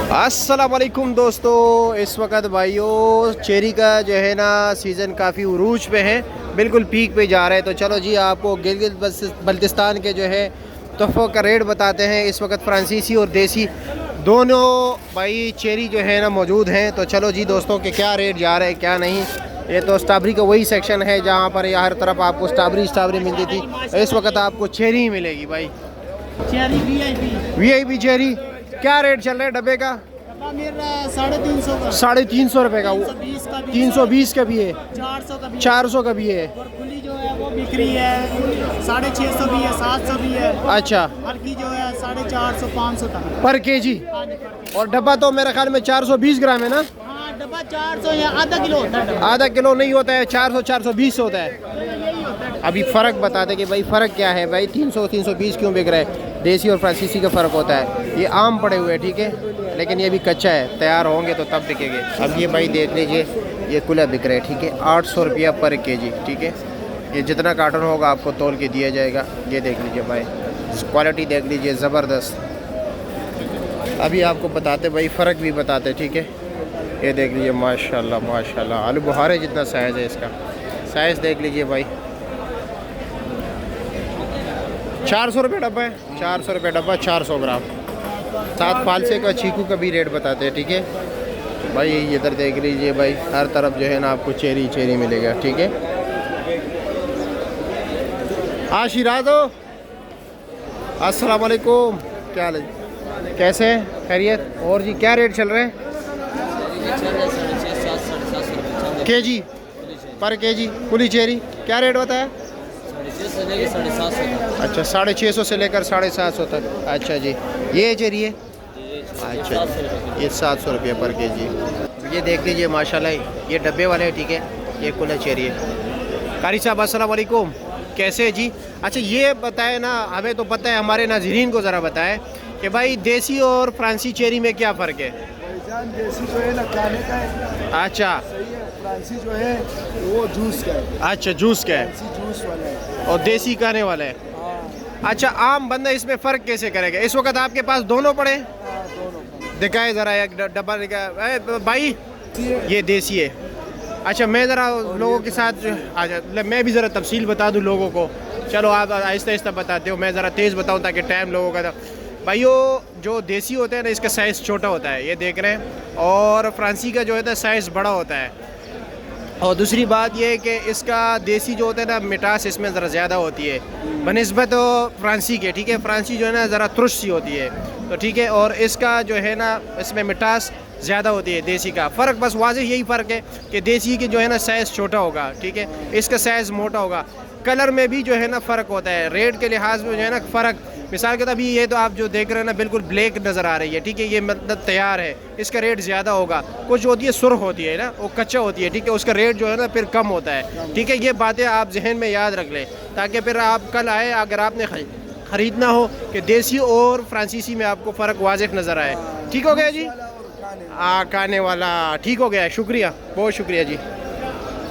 अस्सलाम वालेकुम दोस्तों, इस वक्त भाइयों चेरी का जो है ना सीज़न काफ़ी उरूज पे है, बिल्कुल पीक पे जा रहा है। तो चलो जी आपको गिलगित बल्तिस्तान के जो है तोहफ़ों का रेट बताते हैं। इस वक्त फ्रांसीसी और देसी दोनों भाई चेरी जो है ना मौजूद हैं। तो चलो जी दोस्तों के क्या रेट जा रहे हैं क्या नहीं। ये तो स्ट्रॉबेरी का वही सेक्शन है जहाँ पर हर तरफ आपको स्ट्रॉबेरी मिलती थी। इस वक्त आपको चेरी ही मिलेगी भाई, चेरी वीआईपी चेरी। क्या रेट चल रहा है डब्बे का? 350 रुपये का। 320 का भी है, 400 का भी है। खुली जो है वो बिक्री है 650 भी है, 700 भी है। अच्छा, हल्की जो है 450 500 तक पर केजी। और डब्बा तो मेरे ख्याल में 420 ग्राम है ना? हाँ, डब्बा 400 या आधा किलो होता है। आधा किलो नहीं होता है, 420 होता है। अभी फ़र्क बता दे कि भाई फ़र्क क्या है भाई, 320 क्यों बिक रहा है? देसी और फ्रांसीसी का फ़र्क होता है। ये आम पड़े हुए हैं, ठीक है, लेकिन ये भी कच्चा है, तैयार होंगे तो तब बिकेंगे। अब ये भाई देख लीजिए, ये कुला बिक रहा है, ठीक है, 800 रुपया पर केजी, ठीक है। ये जितना कार्टन होगा आपको तोल के दिया जाएगा। ये देख लीजिए भाई, क्वालिटी देख लीजिए, ज़बरदस्त। अभी आपको बताते भाई फ़र्क भी बताते, ठीक है। ये देख लीजिए माशाल्लाह माशाल्लाह, आलू बुखारे जितना साइज़ है इसका। साइज़ देख लीजिए भाई, 400 रुपये डब्बा है, 400 रुपये डब्बा, 400 ग्राम। साथ फालसे का चीकू का भी रेट बताते हैं, ठीक है भाई। इधर देख लीजिए भाई, हर तरफ जो है ना आपको चेरी मिलेगा, ठीक है। आशीर्वाद हो, अस्सलाम वालेकुम, क्या हाल है, कैसे हैं, खैरियत? और जी क्या रेट चल रहे हैं केजी पर केजी? कुली चेरी क्या रेट होता है? अच्छा, 650 से लेकर 750 तक। अच्छा जी, ये चेरी है, अच्छा जी, ये 700 रुपये पर केजी। ये देख लीजिए माशाल्लाह, ये डब्बे वाले हैं, ठीक है। ये कुला चेरी है। कारी साहब अस्सलाम वालेकुम, कैसे है जी? अच्छा ये बताएं ना, हमें तो पता है, हमारे नाज़रीन को ज़रा बताएं कि भाई देसी और फ्रांसी चेरी में क्या फ़र्क है? देसी जो है ना खाने का है। अच्छा, फ्रांसी जो है वो जूस का है। अच्छा, जूस का है, जूस वाला है और देसी खाने वाला है। हाँ। अच्छा, आम बंदा इसमें फ़र्क कैसे करेगा? इस वक्त आपके पास दोनों पड़े, दोनों दिखाए ज़रा एक डब्बा दिखाए भाई। ये देसी है। अच्छा, मैं ज़रा लोगों के साथ मैं भी ज़रा तफसील बता दूं लोगों को। चलो आप आहिस्ता आहिस्ता बताते हो, मैं ज़रा तेज़ बताऊं ताकि टाइम लोगों का। भाइयों जो देसी होता है ना, इसका साइज़ छोटा होता है, ये देख रहे हैं, और फ्रांसी का जो है ना साइज़ बड़ा होता है। और दूसरी बात ये है कि इसका देसी जो होता है ना, मिठास इसमें ज़रा ज़्यादा होती है बनिस्बत फ्रांसी के, ठीक है। फ्रांसी जो है ना ज़रा तुरश सी होती है, तो ठीक है, और इसका जो है ना इसमें मिठास ज़्यादा होती है देसी का। फ़र्क बस वाज़ेह यही फ़र्क है कि देसी की जो है ना साइज़ छोटा होगा, ठीक है, इसका साइज़ मोटा होगा। कलर में भी जो है ना फ़र्क होता है, रेट के लिहाज में जो है ना फ़र्क। मिसाल के अभी ये तो आप जो देख रहे हैं ना बिल्कुल ब्लैक नज़र आ रही है, ठीक है, ये मतलब तैयार है, इसका रेट ज़्यादा होगा। कुछ होती है सुर्ख होती है ना, वो कच्चा होती है, ठीक है, उसका रेट जो है ना फिर कम होता है, ठीक है। ये बातें आप जहन में याद रख लें ताकि फिर आप कल आए, अगर आपने ख़रीदना हो कि देसी और फ्रांसीसी में आपको फ़र्क वाज़ेह नज़र आए। ठीक हो गया जी, खाने वाला ठीक हो गया, शुक्रिया, बहुत शुक्रिया जी।